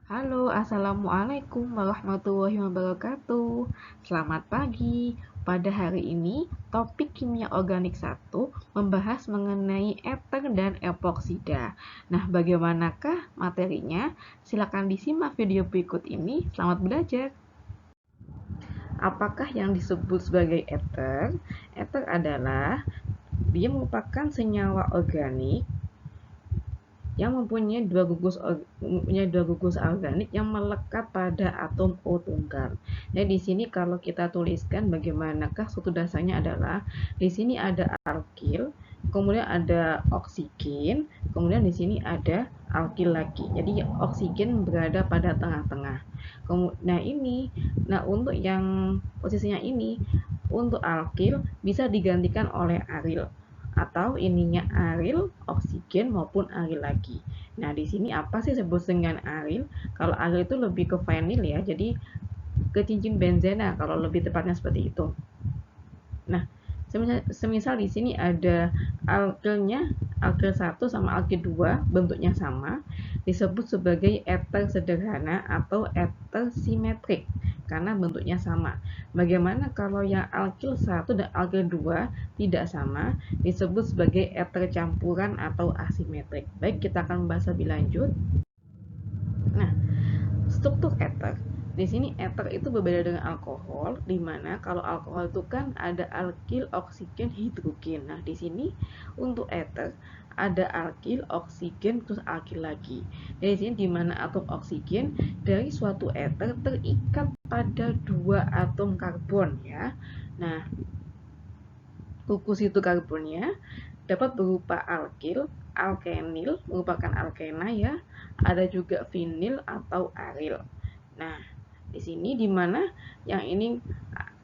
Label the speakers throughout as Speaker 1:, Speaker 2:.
Speaker 1: Halo, Assalamualaikum warahmatullahi wabarakatuh. Selamat pagi. Pada hari ini, topik kimia organik 1 membahas mengenai eter dan epoksida. Nah, bagaimanakah materinya? Silakan disimak video berikut ini. Selamat belajar. Apakah yang disebut sebagai eter? Eter adalah dia merupakan senyawa organik yang mempunyai dua gugus organik yang melekat pada atom O tunggal. Jadi di sini kalau kita tuliskan bagaimanakah struktur dasarnya adalah di sini ada alkil, kemudian ada oksigen, kemudian di sini ada alkil lagi. Jadi oksigen berada pada tengah-tengah. Nah untuk yang posisinya ini untuk alkil bisa digantikan oleh aril atau ininya aril, oksigen maupun aril lagi. Nah, di sini apa sih sebut dengan aril? Kalau aril itu lebih ke vinil ya, jadi ke cincin benzena kalau lebih tepatnya seperti itu. Nah, semisal di sini ada alkilnya, alkil 1 sama alkil 2 bentuknya sama, disebut sebagai eter sederhana atau eter simetrik karena bentuknya sama. Bagaimana kalau yang alkil 1 dan alkil 2 tidak sama, disebut sebagai eter campuran atau asimetrik. Baik, kita akan membahas lebih lanjut. Nah, struktur eter. Di sini eter itu berbeda dengan alkohol, di mana kalau alkohol itu kan ada alkil, oksigen, hidrogen. Nah, di sini untuk eter ada alkil, oksigen, terus alkil lagi. Dari sini di mana atom oksigen dari suatu eter terikat pada dua atom karbon ya. Nah, gugus hidrokarbonnya dapat berupa alkil, alkenil merupakan alkena ya, ada juga vinil atau aril. Nah, di sini di mana yang ini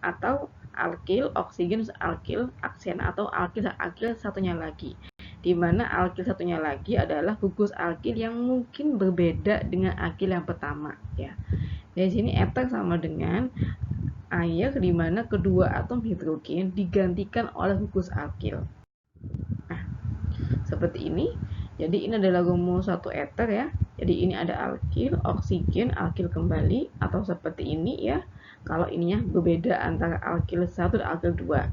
Speaker 1: atau alkil, oksigen, alkil, aksen atau alkil satunya lagi. Di mana alkil satunya lagi adalah gugus alkil yang mungkin berbeda dengan alkil yang pertama ya. Dari sini eter sama dengan air di mana kedua atom hidrogen digantikan oleh gugus alkil. Nah, seperti ini. Jadi ini adalah rumus satu eter ya. Jadi ini ada alkil, oksigen, alkil kembali atau seperti ini ya. Kalau ininya berbeda antara alkil 1 dan alkil 2.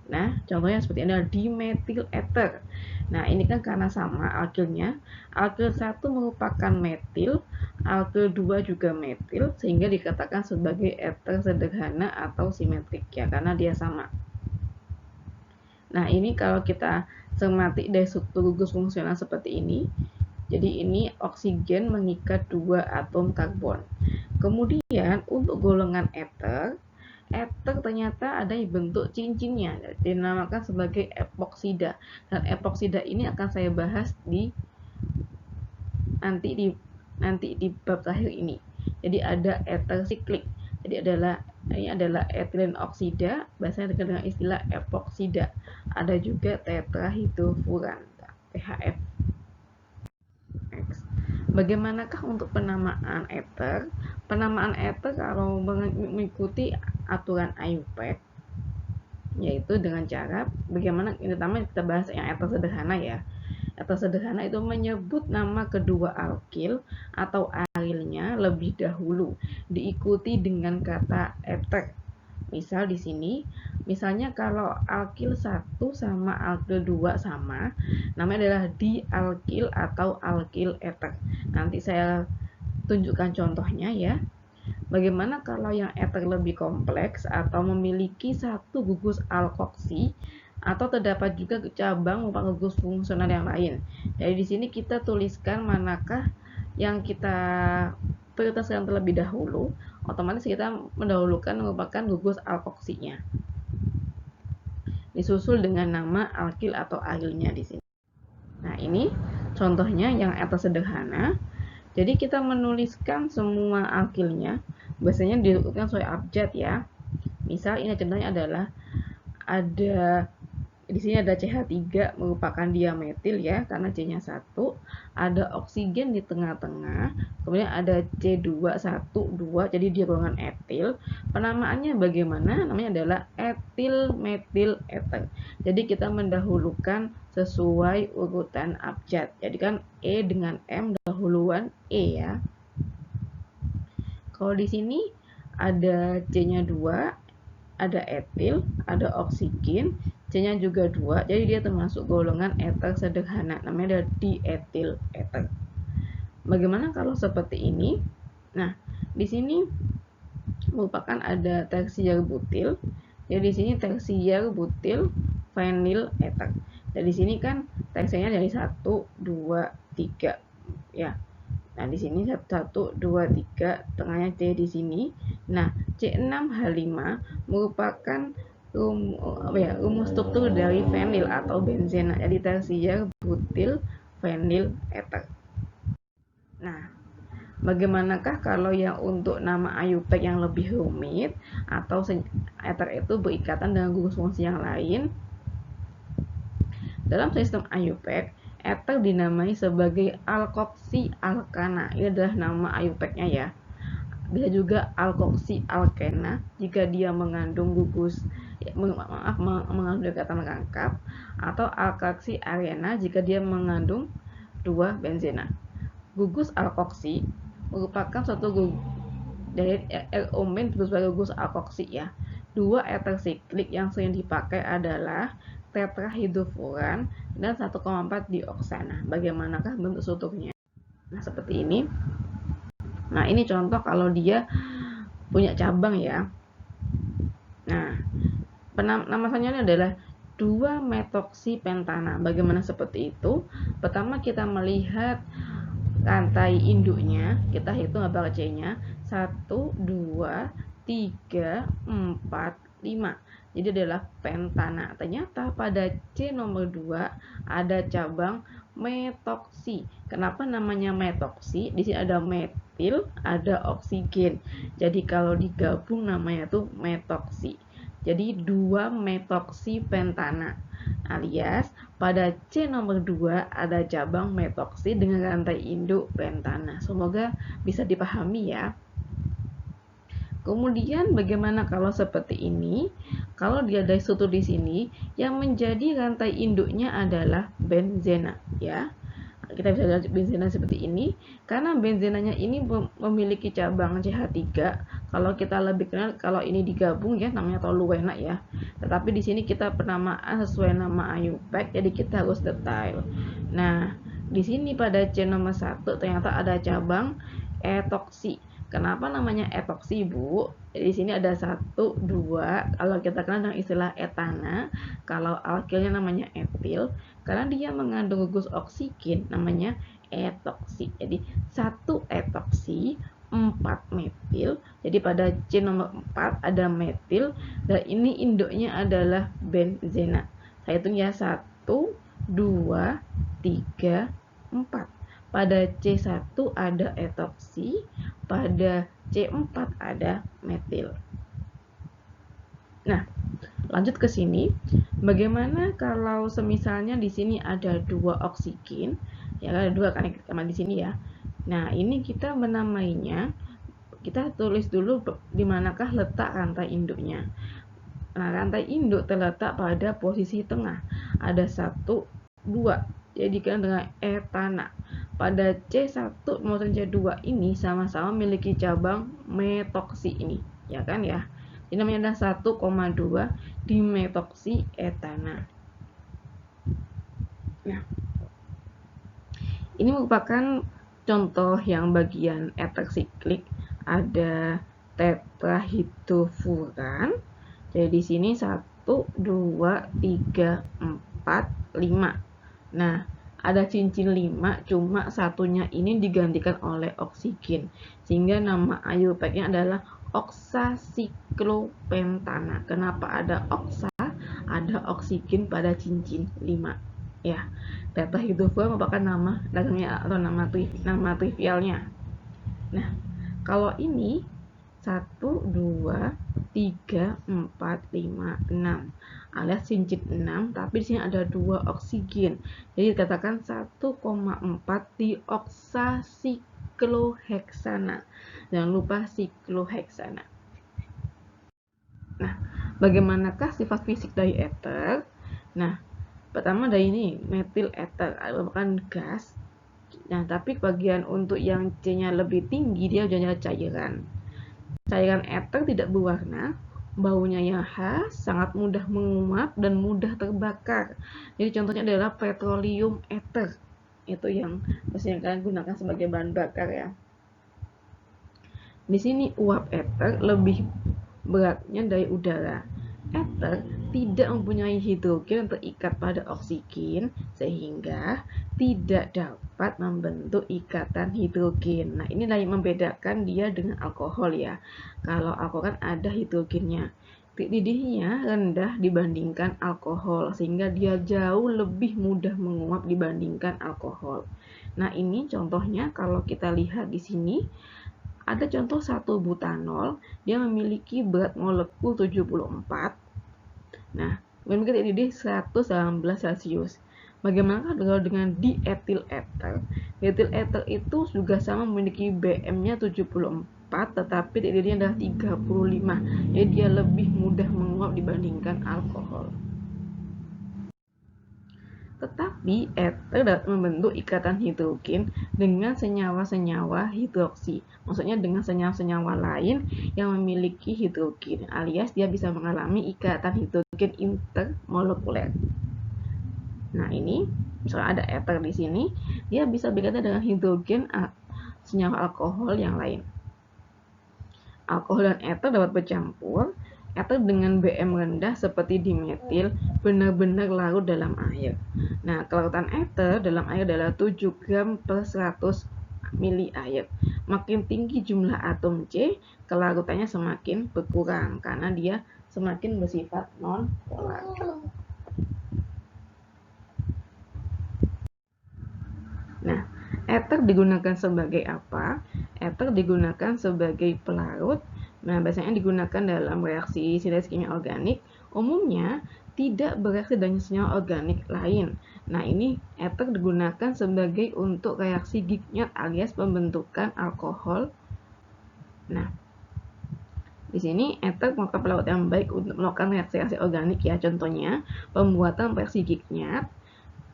Speaker 1: Nah, contohnya seperti ini adalah dimetil ether. Nah, ini kan karena sama alkilnya. Alkil 1 merupakan metil, alkil 2 juga metil sehingga dikatakan sebagai ether sederhana atau simetrik ya karena dia sama. Nah, ini kalau kita cermati dari struktur gugus fungsional seperti ini. Jadi ini oksigen mengikat dua atom karbon. Kemudian untuk golongan eter ternyata ada bentuk cincinnya, dinamakan sebagai epoksida. Dan epoksida ini akan saya bahas nanti di bab terakhir ini. Jadi ada eter siklik. Jadi ini adalah etilen oksida, biasanya dikenal dengan istilah epoksida. Ada juga tetrahidrofuran, THF. Bagaimanakah untuk penamaan eter? Penamaan eter kalau mengikuti aturan IUPAC, yaitu dengan cara bagaimana, ini pertama kita bahas yang eter sederhana ya. Eter sederhana itu menyebut nama kedua alkil atau arilnya lebih dahulu, diikuti dengan kata eter. Misal di sini, misalnya kalau alkil 1 sama alkil 2 sama, namanya adalah dialkil atau alkil eter. Nanti saya tunjukkan contohnya ya. Bagaimana kalau yang eter lebih kompleks atau memiliki satu gugus alkoksi atau terdapat juga cabang merupakan gugus fungsional yang lain. Jadi di sini kita tuliskan manakah yang kita prioritaskan terlebih dahulu. Otomatis kita mendahulukan merupakan gugus alkoksinya. Disusul dengan nama alkil atau arilnya di sini. Nah, ini contohnya yang eter sederhana. Jadi kita menuliskan semua alkilnya, biasanya diurutkan sesuai abjad ya. Misal ini contohnya adalah ada di sini ada CH3 merupakan diametil ya karena C-nya 1, ada oksigen di tengah-tengah, kemudian ada C212 jadi dia golongan etil. Penamaannya bagaimana? Namanya adalah etil metil eter. Jadi kita mendahulukan sesuai urutan abjad. Jadi kan E dengan M dahuluan E ya. Kalau di sini ada C-nya 2, ada etil, ada oksigen, C-nya juga 2, jadi dia termasuk golongan eter sederhana, namanya dietil eter. Bagaimana kalau seperti ini? Nah, di sini merupakan ada tersier butil. Jadi di sini tersier butil vinyl eter. Dan di sini kan tersiernya dari 1, 2, 3 ya. Nah, di sini 1, 2, 3, tengahnya C di sini. Nah, C6H5 merupakan rumus struktur dari vinyl atau benzena. Jadi tersier butil vinyl eter. Nah, bagaimanakah kalau yang untuk nama IUPAC yang lebih rumit atau eter itu berikatan dengan gugus fungsi yang lain? Dalam sistem IUPAC, eter dinamai sebagai alkoksi alkana. Ini adalah nama IUPAC-nya ya. Bisa juga alkoksi alkena jika dia mengandung gugus mengandung ikatan rangkap, atau alkoksi arena jika dia mengandung 2 benzena. Gugus alkoksi merupakan suatu gugus dari RO- sebagai gugus alkoksi ya. 2 eter siklik yang sering dipakai adalah tetrahidrofuran dan 1,4 dioksana. Bagaimanakah bentuk strukturnya? Nah, seperti ini. Nah, ini contoh kalau dia punya cabang ya. Nah, nama selanjutnya adalah 2 metoksi pentana. Bagaimana seperti itu? Pertama kita melihat rantai induknya, kita hitung apa C-nya. 1, 2, 3, 4, 5. Jadi adalah pentana. Ternyata pada C nomor 2 ada cabang metoksi. Kenapa namanya metoksi? Di sini ada metil, ada oksigen. Jadi kalau digabung namanya tuh metoksi. Jadi 2 metoksi pentana, alias pada C nomor 2 ada cabang metoksi dengan rantai induk pentana. Semoga bisa dipahami ya. Kemudian bagaimana kalau seperti ini? Kalau dia ada struktur di sini yang menjadi rantai induknya adalah benzena ya. Kita bisa lihat benzena seperti ini karena benzenanya ini memiliki cabang CH3. Kalau kita lebih kenal kalau ini digabung ya namanya toluena ya. Tetapi di sini kita penamaan sesuai nama IUPAC, jadi kita harus detail. Nah, di sini pada C nomor 1 ternyata ada cabang etoksi. Kenapa namanya etoksi, Bu? Di sini ada 1, 2. Kalau kita kenal dengan istilah etana, kalau alkilnya namanya etil, karena dia mengandung gugus oksigen namanya etoksi. Jadi 1 etoksi, 4 metil. Jadi pada C nomor 4 ada metil dan ini induknya adalah benzena. Saya hitung ya 1, 2, 3, 4. Pada C1 ada etoksi, pada C4 ada metil. Nah, lanjut ke sini. Bagaimana kalau semisalnya di sini ada 2 oksigen, ya ada 2 kan sama di sini ya. Nah, ini kita menamainya, kita tulis dulu di manakah letak rantai induknya. Nah, rantai induk terletak pada posisi tengah. Ada 1, 2. Jadikan dengan etana. Pada C1 maupun C2 ini sama-sama memiliki cabang metoksi ini, ya kan ya. Ini namanya adalah 1,2 dimetoksi etana. Nah, ini merupakan contoh yang bagian eter siklik. Ada tetrahidrofuran. Jadi di sini 1, 2, 3, 4, 5. Nah, ada cincin 5, cuma satunya ini digantikan oleh oksigen. Sehingga nama IUPAC-nya adalah oksasiklopentanat. Kenapa ada oksa? Ada oksigen pada cincin 5. Ya, tetrahidrofuran merupakan nama dagangnya atau nama trivialnya. Nah, kalau ini 1, 2, 3, 4, 5, 6 alias cincin 6, tapi di sini ada 2 oksigen. Jadi dikatakan 1,4 dioksasikloheksana. Jangan lupa sikloheksana. Nah, bagaimanakah sifat fisik dari eter? Nah, pertama dari ini metil eter merupakan gas. Nah, tapi bagian untuk yang C-nya lebih tinggi dia adalah cairan. Cairan eter tidak berwarna, baunya yang khas, sangat mudah menguap dan mudah terbakar. Jadi contohnya adalah petroleum ether. Itu yang biasanya kalian gunakan sebagai bahan bakar ya. Di sini uap ether lebih beratnya dari udara. Ether tidak mempunyai hidrogen yang terikat pada oksigen sehingga tidak dapat membentuk ikatan hidrogen. Nah, inilah yang membedakan dia dengan alkohol ya. Kalau alkohol kan ada hidrogennya. Titik didihnya rendah dibandingkan alkohol sehingga dia jauh lebih mudah menguap dibandingkan alkohol. Nah, ini contohnya kalau kita lihat di sini ada contoh 1 butanol, dia memiliki berat molekul 74. Nah, memiliki titik didih 118 Celcius. Bagaimana kalau dengan dietil ether? Dietil ether itu juga sama memiliki BM-nya 74, tetapi titik didihnya adalah 35. Jadi dia lebih mudah menguap dibandingkan alkohol. Tetapi ether dapat membentuk ikatan hidrogen dengan senyawa-senyawa hidroksi. Maksudnya dengan senyawa-senyawa lain yang memiliki hidrogen, alias dia bisa mengalami ikatan hidrogen intermolekuler. Nah, ini misalnya ada ether di sini, dia bisa berkaitan dengan hidrogen senyawa alkohol yang lain. Alkohol dan ether dapat bercampur. Ether dengan BM rendah seperti dimetil benar-benar larut dalam air. Nah, kelarutan ether dalam air adalah 7 gram per 100 mili air. Makin tinggi jumlah atom C, kelarutannya semakin berkurang karena dia semakin bersifat non-polar. Nah, ether digunakan sebagai apa? Ether digunakan sebagai pelarut. Nah, biasanya digunakan dalam reaksi sintesis kimia organik. Umumnya tidak bereaksi dengan senyawa organik lain. Nah, ini ether digunakan sebagai untuk reaksi Grignard alias pembentukan alkohol. Nah, di sini ether merupakan pelarut yang baik untuk melakukan reaksi-reaksi organik ya. Contohnya, pembuatan reaksi Grignard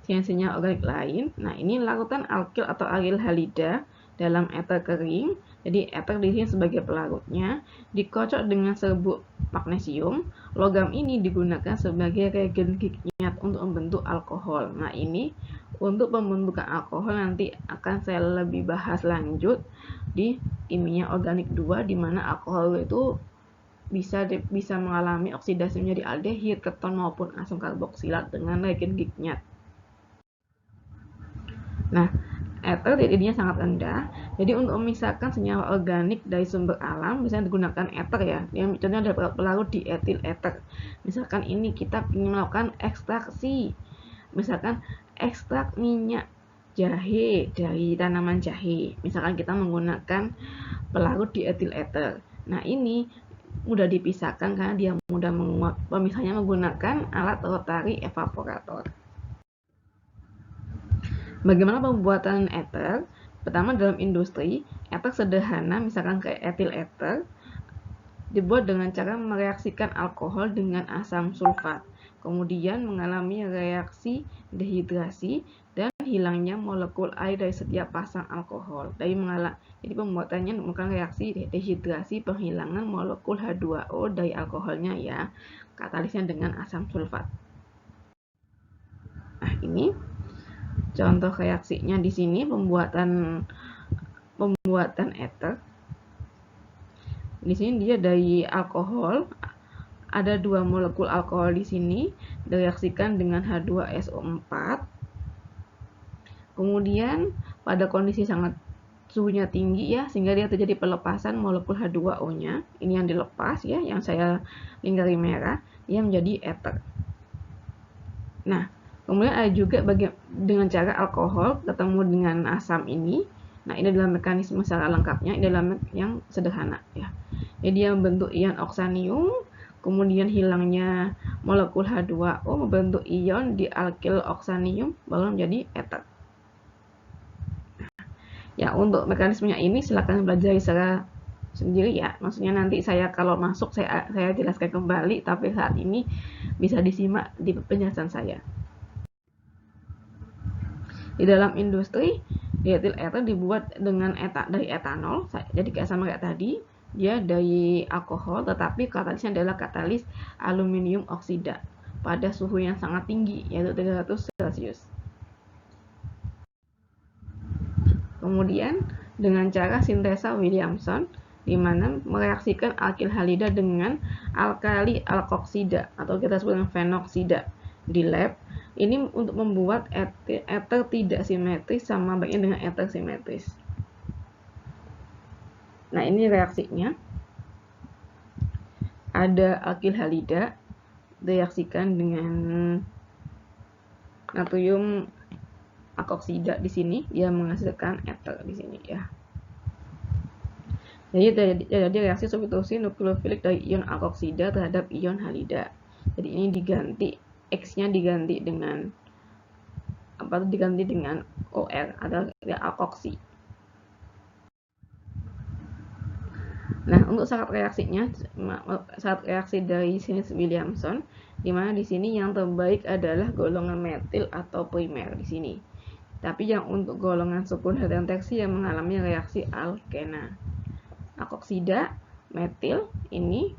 Speaker 1: senyawa organik lain. Nah, ini larutan alkil atau alkyl halida dalam ether kering. Jadi ether di sini sebagai pelarutnya dikocok dengan serbuk magnesium. Logam ini digunakan sebagai reagen Grignard untuk membentuk alkohol. Nah, ini untuk pembentukan alkohol nanti akan saya lebih bahas lanjut di kimia organik 2 di mana alkohol itu bisa mengalami oksidasi menjadi aldehid, keton maupun asam karboksilat dengan reagen Grignard. Nah, ether titik-titiknya sangat rendah. Jadi untuk memisahkan senyawa organik dari sumber alam, misalnya digunakan ether ya. Yang contohnya adalah pelarut dietil ether. Misalkan ini kita ingin melakukan ekstraksi. Misalkan ekstrak minyak jahe dari tanaman jahe. Misalkan kita menggunakan pelarut dietil ether. Nah, ini mudah dipisahkan karena dia mudah menguap. Pemisahnya menggunakan alat rotary evaporator. Bagaimana pembuatan ether? Pertama, dalam industri, ether sederhana, misalkan kayak etil ether, dibuat dengan cara mereaksikan alkohol dengan asam sulfat. Kemudian mengalami reaksi dehidrasi dan hilangnya molekul air dari setiap pasang alkohol. Jadi pembuatannya menggunakan reaksi dehidrasi penghilangan molekul H2O dari alkoholnya ya. Katalisnya dengan asam sulfat. Nah, ini contoh reaksinya di sini pembuatan ether. Di sini dia dari alkohol, ada 2 molekul alkohol di sini direaksikan dengan H2SO4. Kemudian pada kondisi sangat suhunya tinggi ya, sehingga dia terjadi pelepasan molekul H2O-nya. Ini yang dilepas ya, yang saya lingkari merah, dia menjadi ether. Nah, kemudian ada juga dengan cara alkohol ketemu dengan asam ini. Nah, ini adalah mekanisme secara lengkapnya, ini adalah yang sederhana ya. Jadi dia membentuk ion oksanium, kemudian hilangnya molekul H2O membentuk ion di alkyl oksanium baru menjadi ether. Ya, untuk mekanismenya ini silakan belajar secara sendiri ya. Maksudnya nanti saya kalau masuk saya jelaskan kembali, tapi saat ini bisa disimak di penjelasan saya. Di dalam industri, dietil ether dibuat dengan dari etanol, jadi kayak sama kayak tadi. dia dari alkohol, tetapi katalisnya adalah katalis aluminium oksida pada suhu yang sangat tinggi, yaitu 300 Celcius. Kemudian dengan cara sintesa Williamson, di mana mereaksikan alkil halida dengan alkali alkoksida atau kita sebut dengan fenoksida di lab, ini untuk membuat eter tidak simetris sama baiknya dengan eter simetris. Nah, ini reaksinya. Ada alkil halida direaksikan dengan natrium alkoksida di sini, dia menghasilkan eter di sini ya. Jadi reaksi substitusi nukleofilik dari ion alkoksida terhadap ion halida. Jadi ini diganti, X-nya diganti dengan diganti dengan OR atau alkoksi. Nah, untuk syarat reaksinya, syarat reaksi dari Williamson, di mana di sini yang terbaik adalah golongan metil atau primer di sini. Tapi yang untuk golongan sekunder dan tersier mengalami reaksi alkena. Alkoksida, metil, ini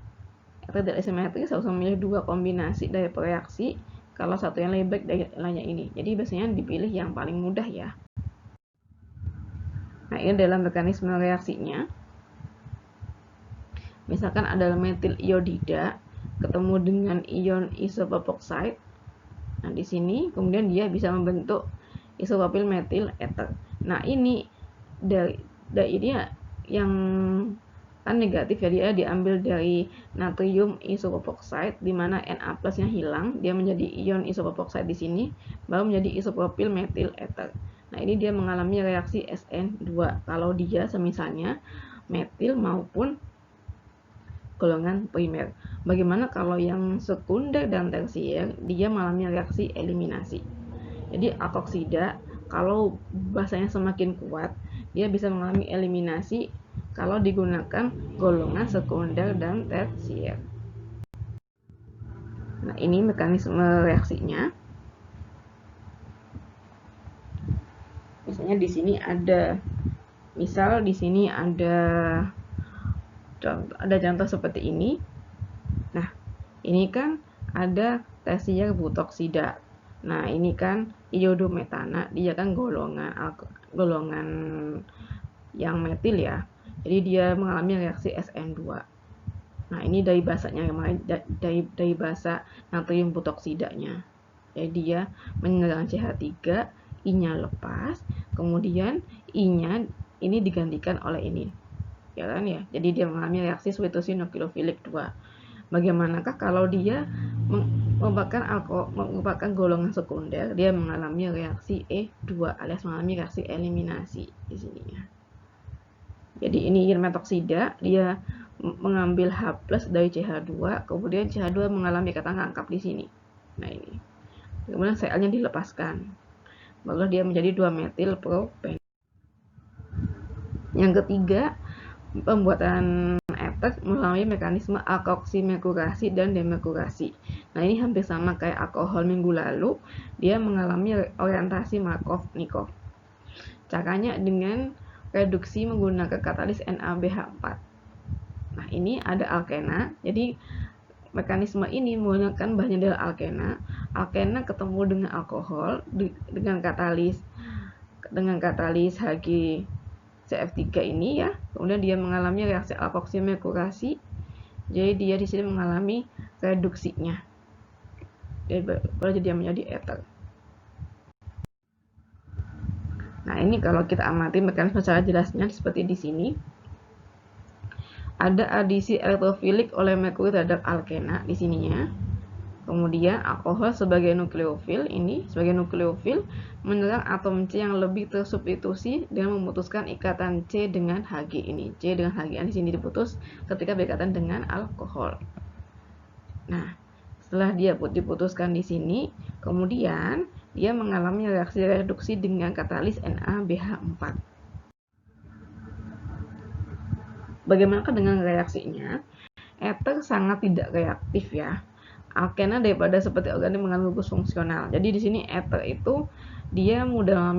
Speaker 1: tidak simetris, harus memilih dua kombinasi dari reaksi. Kalau satu yang lebih baik dari lainnya ini. Jadi biasanya dipilih yang paling mudah ya. Nah, ini dalam mekanisme reaksinya. Misalkan adalah metil iodida ketemu dengan ion isopropoxide. Nah, di sini kemudian dia bisa membentuk isopropil metil ether. Nah, ini dari ini yang kan negatif ya, dia diambil dari natrium isopropoxide di mana Na+ nya hilang, dia menjadi ion isopropoxide di sini, baru menjadi isopropil metil ether. Nah, ini dia mengalami reaksi SN2 kalau dia semisalnya metil maupun golongan primer. Bagaimana kalau yang sekunder dan tersier, dia mengalami reaksi eliminasi. Jadi alkoksida kalau basanya semakin kuat, dia bisa mengalami eliminasi kalau digunakan golongan sekunder dan tersier. Nah, ini mekanisme reaksinya. Misalnya di sini ada, ada contoh seperti ini. Nah, ini kan ada tersier butoksida. Nah, ini kan iodometana, dia kan golongan yang metil ya. Jadi dia mengalami reaksi SN2. Nah, ini dari basanya, dari basa natrium butoksidanya. Jadi dia menyerang CH3, I-nya lepas, kemudian I-nya ini digantikan oleh ini. Ya kan ya, jadi dia mengalami reaksi substitusi nukleofilik 2. Bagaimanakah kalau dia merupakan golongan sekunder, dia mengalami reaksi E2 alias mengalami reaksi eliminasi di sininya. Jadi ini ion metoksida, dia mengambil H+ dari CH2, kemudian CH2 mengalami ikatan rangkap di sini. Nah, ini. Kemudian Cl-nya dilepaskan. Baru dia menjadi 2-metil propen. Yang ketiga, pembuatan ether melalui mekanisme alkoksimerkurasi dan demerkurasi. Nah, ini hampir sama kayak alkohol minggu lalu, dia mengalami orientasi Markov-Nikov. Caranya dengan reduksi menggunakan katalis NaBH4. Nah, ini ada alkena, jadi mekanisme ini menggunakan bahannya adalah alkena. Alkena ketemu dengan alkohol dengan katalis Hg CF3 ini ya, kemudian dia mengalami reaksi alkoksimerkurasi, jadi dia di sini mengalami reduksinya, jadi dia menjadi ether. Nah, ini kalau kita amati mekanisme secara jelasnya seperti di sini. Ada adisi elektrofilik oleh merkuri terhadap alkena di sininya. Kemudian alkohol sebagai nukleofil menyerang atom C yang lebih tersubstitusi dengan memutuskan ikatan C dengan Hg ini. C dengan Hg di sini diputus ketika berikatan dengan alkohol. Nah, setelah dia diputuskan di sini, kemudian dia mengalami reaksi reduksi dengan katalis NaBH4. Bagaimanakah dengan reaksinya? Ether sangat tidak reaktif ya. Alkena daripada seperti organik mengandung gugus fungsional. Jadi di sini ether itu dia mudah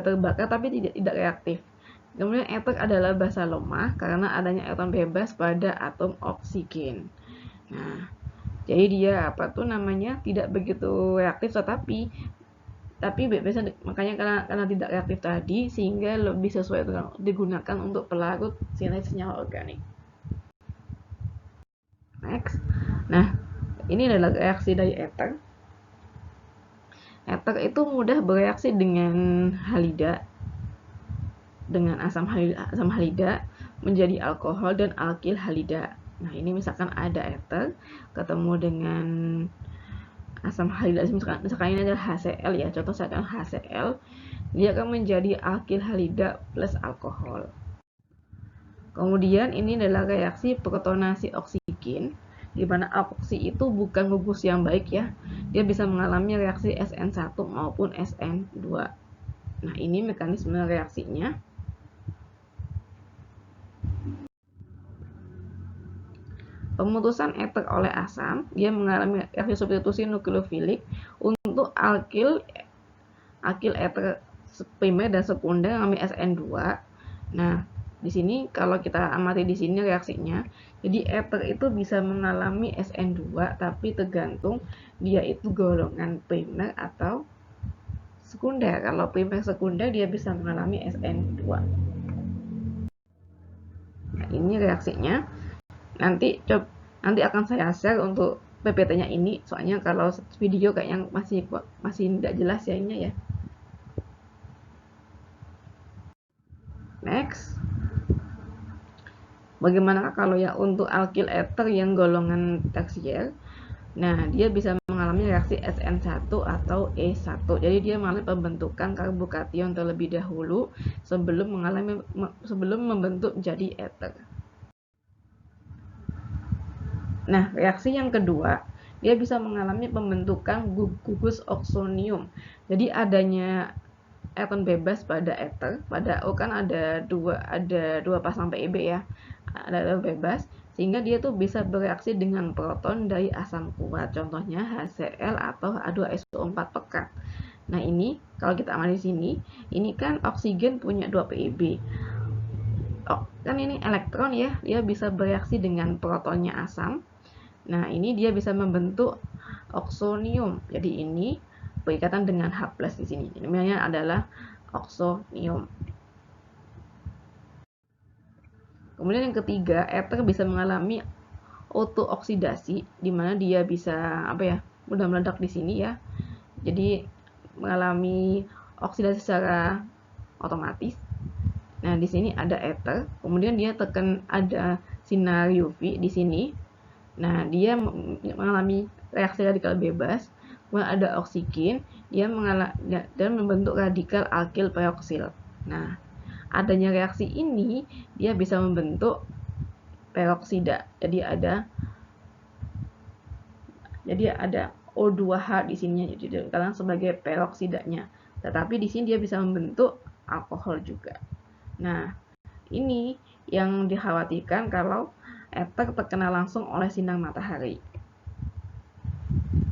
Speaker 1: terbakar tapi tidak reaktif. Kemudian eter adalah basa lemah karena adanya elektron bebas pada atom oksigen. Nah, jadi dia tidak begitu reaktif, tapi biasanya makanya karena tidak reaktif tadi sehingga lebih sesuai digunakan untuk pelarut sintesis senyawa organik. Next. Nah, ini adalah reaksi dari eter. Eter itu mudah bereaksi dengan halida, dengan asam halida menjadi alkohol dan alkil halida. Nah, ini misalkan ada eter ketemu dengan asam halida, misalkan ini adalah HCl ya, contoh misalkan HCl, dia akan menjadi alkil halida plus alkohol. Kemudian ini adalah reaksi protonasi oksigen, di mana oksi itu bukan gugus yang baik ya, dia bisa mengalami reaksi SN1 maupun SN2. Nah, ini mekanisme reaksinya. Pemutusan eter oleh asam, dia mengalami reaksi substitusi nukleofilik untuk alkil eter primer dan sekunder mengalami SN2. Nah, di sini kalau kita amati di sini reaksinya, jadi eter itu bisa mengalami SN2 tapi tergantung dia itu golongan primer atau sekunder. Kalau primer sekunder dia bisa mengalami SN2. Nah, ini reaksinya. Nanti akan saya share untuk PPT-nya ini, soalnya kalau video kayaknya masih tidak jelas ya ini ya. Next. Bagaimana kalau ya untuk alkil eter yang golongan tersier? Nah, dia bisa mengalami reaksi SN1 atau E1. Jadi dia mengalami pembentukan karbokation terlebih dahulu sebelum membentuk menjadi eter. Nah, reaksi yang kedua, dia bisa mengalami pembentukan gugus oxonium. Jadi adanya elektron bebas pada eter, pada O kan ada dua pasang PEB ya, ada elektron bebas, sehingga dia tuh bisa bereaksi dengan proton dari asam kuat, contohnya HCl atau H2SO4 pekat. Nah, ini kalau kita amati di sini, ini kan oksigen punya 2 PEB. Oh, kan ini elektron ya, dia bisa bereaksi dengan protonnya asam. Nah, ini dia bisa membentuk oxonium. Jadi ini berikatan dengan H+ di sini. Namanya adalah oxonium. Kemudian yang ketiga, eter bisa mengalami autooksidasi, di mana dia bisa mudah meledak di sini ya. Jadi mengalami oksidasi secara otomatis. Nah, di sini ada eter, kemudian dia ada sinar UV di sini. Nah, dia mengalami reaksi radikal bebas, kemudian ada oksigen, dan membentuk radikal alkil peroksil. Nah, adanya reaksi ini, dia bisa membentuk peroksida. Jadi ada O2H di sini, jadi dikatakan sebagai peroksidanya. Tetapi di sini dia bisa membentuk alkohol juga. Nah, ini yang dikhawatirkan kalau eter terkena langsung oleh sinar matahari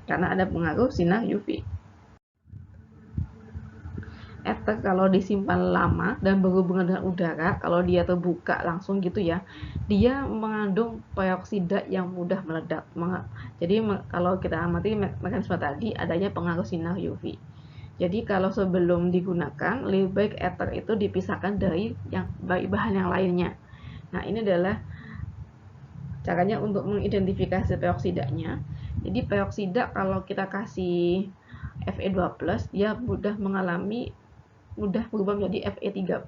Speaker 1: karena ada pengaruh sinar UV. Eter kalau disimpan lama dan berhubungan dengan udara, kalau dia terbuka langsung gitu ya, dia mengandung peroksida yang mudah meledak. Jadi kalau kita amati mekanisme tadi adanya pengaruh sinar UV. Jadi kalau sebelum digunakan, lebih baik eter itu dipisahkan dari bahan yang lainnya. Nah, ini adalah caranya untuk mengidentifikasi peroksidanya. Jadi peroksida kalau kita kasih Fe2+, dia mudah berubah menjadi Fe3+.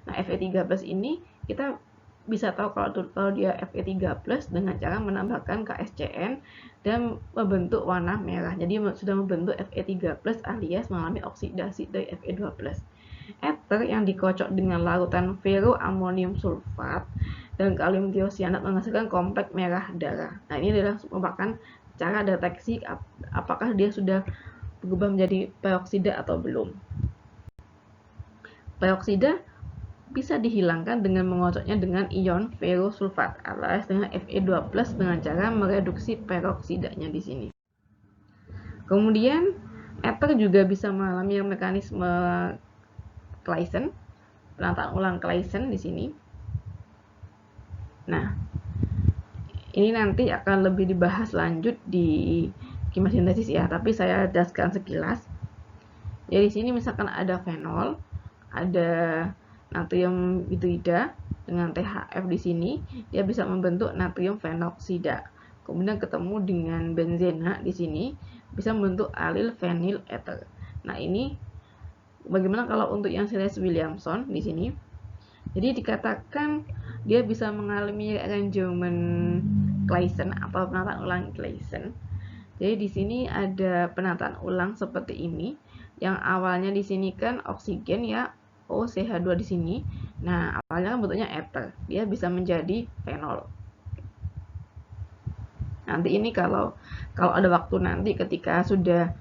Speaker 1: Nah, Fe3+ ini kita bisa tahu kalau dia Fe3+ dengan cara menambahkan KSCN dan membentuk warna merah. Jadi sudah membentuk Fe3+ alias mengalami oksidasi dari Fe2+. Eter yang dikocok dengan larutan ferroamonium sulfat dan kalium tiosianat menghasilkan kompleks merah darah. Nah, ini adalah merupakan cara deteksi apakah dia sudah berubah menjadi peroksida atau belum. Peroksida bisa dihilangkan dengan mengocoknya dengan ion ferrosulfat alias dengan Fe2+ dengan cara mereduksi peroksidanya di sini. Kemudian eter juga bisa mengalami mekanisme Claisen. penataan ulang Claisen di sini. Nah, ini nanti akan lebih dibahas lanjut di kimia sintesis ya, tapi saya jelaskan sekilas. Jadi di sini misalkan ada fenol, ada natrium hidrida dengan THF di sini, dia bisa membentuk natrium fenoksida. Kemudian ketemu dengan benzena di sini, bisa membentuk alil fenyl ether. Nah, ini bagaimana kalau untuk yang series Williamson di sini? Jadi dikatakan dia bisa mengalami rearrangement Claisen atau penataan ulang Claisen. Jadi di sini ada penataan ulang seperti ini. Yang awalnya di sini kan oksigen ya, OCH2 di sini. Nah, awalnya kan bentuknya ether. Dia bisa menjadi fenol. Nanti ini kalau ada waktu nanti ketika sudah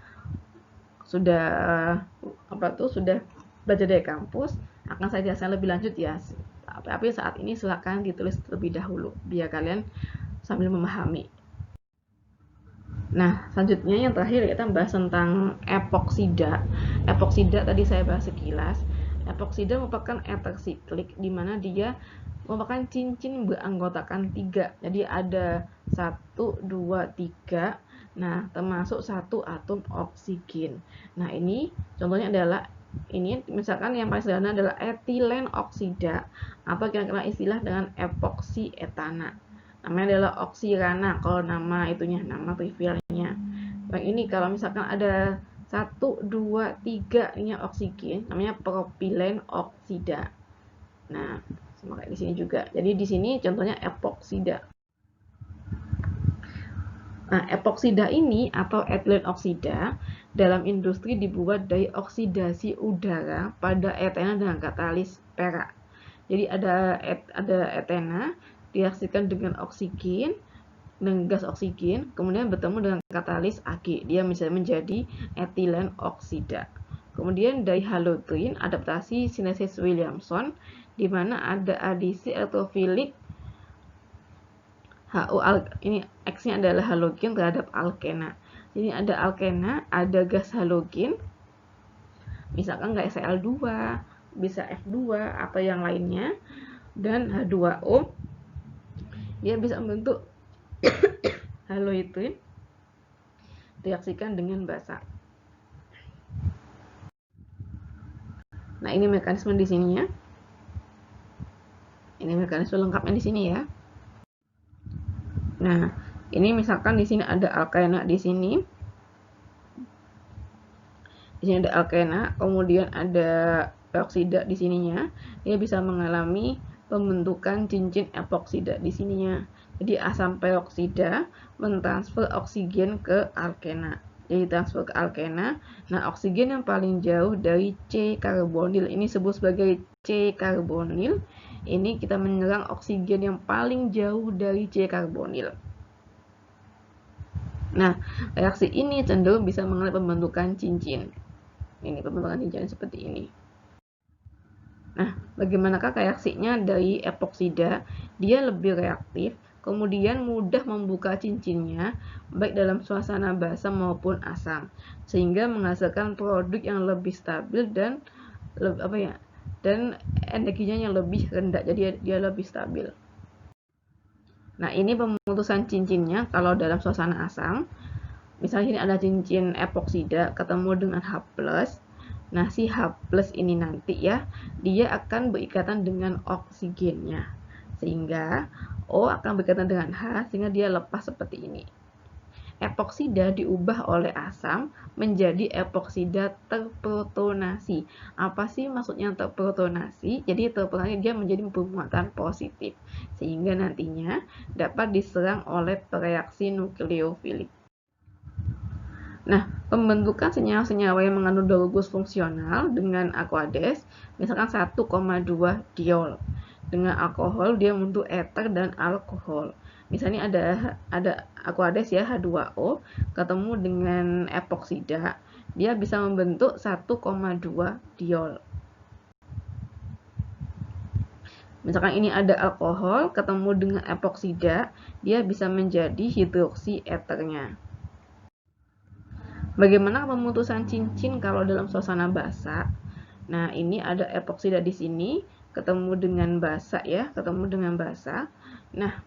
Speaker 1: belajar dari kampus, akan saya jelaskan lebih lanjut ya. Tapi saat ini silakan ditulis terlebih dahulu biar kalian sambil memahami. Nah, selanjutnya yang terakhir kita bahas tentang epoksida. Epoksida tadi saya bahas sekilas. Epoksida merupakan ether siklik di mana dia merupakan cincin beranggotakan 3. Jadi ada 1, 2, 3. Nah, termasuk 1 atom oksigen. Nah, ini contohnya adalah ini misalkan yang paling sederhana adalah etilen oksida atau yang kenal istilah dengan epoksi etana. Namanya adalah oksirana kalau nama itunya, nama trivialnya. Baik, ini kalau misalkan ada 1, 2, 3 ini oksigen, namanya propilen oksida. Nah, sama kayak di sini juga. Jadi di sini contohnya epoksida. Nah, epoksida ini atau etilen oksida dalam industri dibuat dari oksidasi udara pada etena dengan katalis perak. Jadi ada etena direaksikan dengan oksigen, dengan gas oksigen, kemudian bertemu dengan katalis Ag. Dia bisa menjadi etilen oksida. Kemudian dari halotrin, adaptasi sintesis Williamson, di mana ada adisi elektrofilik HO, ini X-nya adalah halogen terhadap alkena. Jadi ada alkena, ada gas halogen, misalkan nggak Cl2, bisa F2 atau yang lainnya, dan H2O, dia bisa membentuk haloitrin, reaksikan dengan basa. Nah, ini mekanisme di sini ya. Ini mekanisme lengkapnya di sini ya. Nah, ini misalkan di sini ada alkena di sini. Di sini ada alkena, kemudian ada peroksida di sininya. Dia bisa mengalami pembentukan cincin epoksida di sininya. Jadi asam peroksida mentransfer oksigen ke alkena. Jadi transfer ke alkena. Nah, oksigen yang paling jauh dari C karbonil ini disebut sebagai C karbonil. Ini kita menyerang oksigen yang paling jauh dari C karbonil. Nah, reaksi ini cenderung bisa mengalami pembentukan cincin. Ini pembentukan cincin seperti ini. Nah, bagaimanakah reaksinya dari epoksida? Dia lebih reaktif, kemudian mudah membuka cincinnya, baik dalam suasana basah maupun asam, sehingga menghasilkan produk yang lebih stabil dan energinya yang lebih rendah, jadi dia lebih stabil. Nah, ini pemutusan cincinnya kalau dalam suasana asam. Misalnya ini ada cincin epoksida ketemu dengan H+. Nah, si H+ ini nanti ya, dia akan berikatan dengan oksigennya. Sehingga O akan berikatan dengan H, sehingga dia lepas seperti ini. Epoksida diubah oleh asam menjadi epoksida terprotonasi. Apa sih maksudnya terprotonasi? Jadi terprotonasi dia menjadi bermuatan positif, sehingga nantinya dapat diserang oleh reaksi nukleofilik. Nah, pembentukan senyawa-senyawa yang mengandung gugus fungsional dengan Aquades, misalkan 1,2 diol. Dengan alkohol dia membentuk ether dan alkohol. Misalnya ada Aquades ya, H2O ketemu dengan epoksida, dia bisa membentuk 1,2 diol. Misalkan ini ada alkohol ketemu dengan epoksida, dia bisa menjadi hidroksi ethernya. Bagaimana pemutusan cincin kalau dalam suasana basah? Nah, ini ada epoksida di sini, ketemu dengan basa ya, ketemu dengan basa. Nah,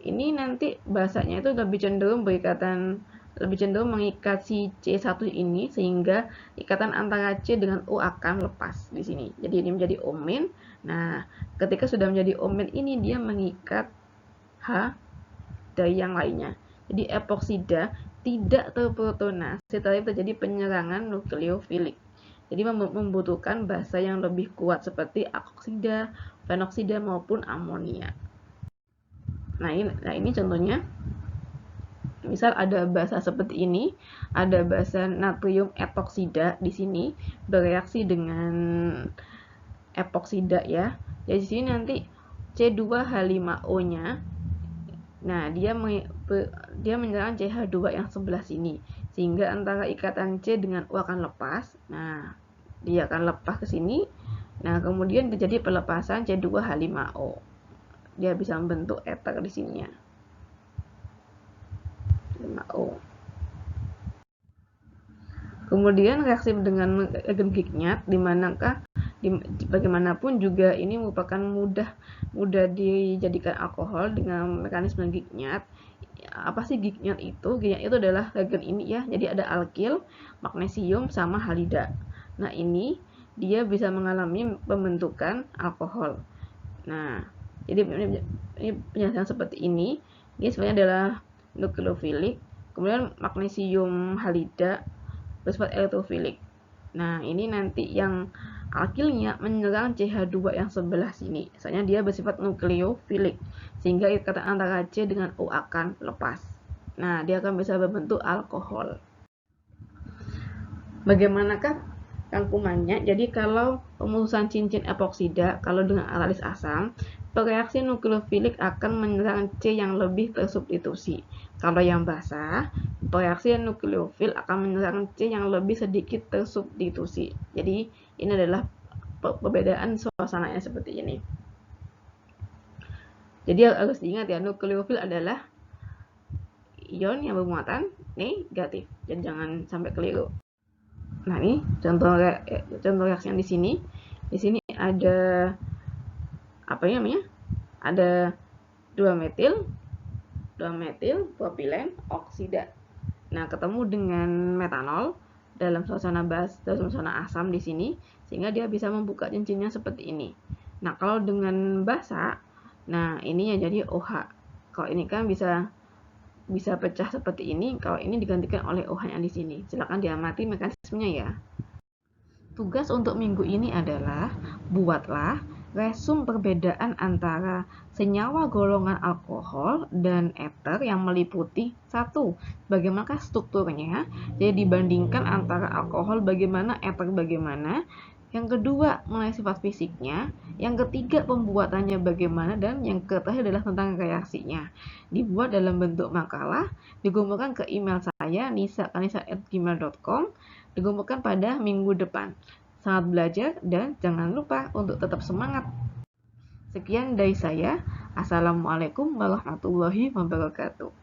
Speaker 1: ini nanti basanya itu lebih cenderung mengikat si C1 ini, sehingga ikatan antara C dengan O akan lepas di sini. Jadi ini menjadi omin. Nah, ketika sudah menjadi omin ini, dia mengikat H dari yang lainnya. Jadi epoksida tidak terprotonasi setelah terjadi penyerangan nukleofilik. Jadi membutuhkan basa yang lebih kuat seperti alkoksida, fenoksida maupun amonia. Nah ini contohnya. Misal ada basa seperti ini, ada basa natrium etoksida di sini bereaksi dengan epoksida ya. Jadi di sini nanti C2H5O-nya, nah dia menyerang CH2 yang sebelah sini, sehingga antara ikatan C dengan O akan lepas. Nah, dia akan lepas ke sini. Nah, kemudian terjadi pelepasan C2H5O. Dia bisa membentuk ether di sininya. 5O. Kemudian reaksi dengan agen Grignard, dimanakah bagaimanapun juga ini merupakan mudah dijadikan alkohol dengan mekanisme Grignard. Apa sih Grignard itu? Grignard itu adalah reagen ini ya. Jadi ada alkil, magnesium sama halida. Nah, ini dia bisa mengalami pembentukan alkohol. Nah, jadi ini penjelasan seperti ini. Ini sebenarnya adalah nukleofilik. Kemudian magnesium halida bersifat elektrofilik. Nah, ini nanti yang alkilnya menyerang CH2 yang sebelah sini. Misalnya dia bersifat nukleofilik, sehingga ikatan antara C dengan O akan lepas. Nah, dia akan bisa berbentuk alkohol. Bagaimanakah rangkumannya? Jadi kalau pemutusan cincin epoksida, kalau dengan katalis asam, reaksi nukleofilik akan menyerang C yang lebih tersubstitusi. Kalau yang basah, reaksi nukleofil akan menyerang C yang lebih sedikit tersubstitusi. Jadi ini adalah perbedaan suasananya seperti ini. Jadi harus diingat ya, nukleofil adalah ion yang bermuatan negatif. Dan jangan sampai keliru. Nah, ini contoh reaksi yang di sini. Di sini ada apa namanya? Ada 2 metil propilen oksida. Nah, ketemu dengan metanol dalam suasana asam di sini, sehingga dia bisa membuka cincinnya seperti ini. Nah, kalau dengan basa, nah ini ya jadi OH. Kalau ini kan bisa pecah seperti ini, kalau ini digantikan oleh OH yang di sini. Silakan diamati mekanismenya ya. Tugas untuk minggu ini adalah buatlah resum perbedaan antara senyawa golongan alkohol dan ether yang meliputi satu, bagaimanakah strukturnya, jadi dibandingkan antara alkohol bagaimana, ether bagaimana. Yang kedua, mengenai sifat fisiknya. Yang ketiga, pembuatannya bagaimana. Dan yang terakhir adalah tentang reaksinya. Dibuat dalam bentuk makalah, dikumpulkan ke email saya, nisa@gmail.com, dikumpulkan pada minggu depan. Selamat belajar dan jangan lupa untuk tetap semangat. Sekian dari saya. Assalamualaikum warahmatullahi wabarakatuh.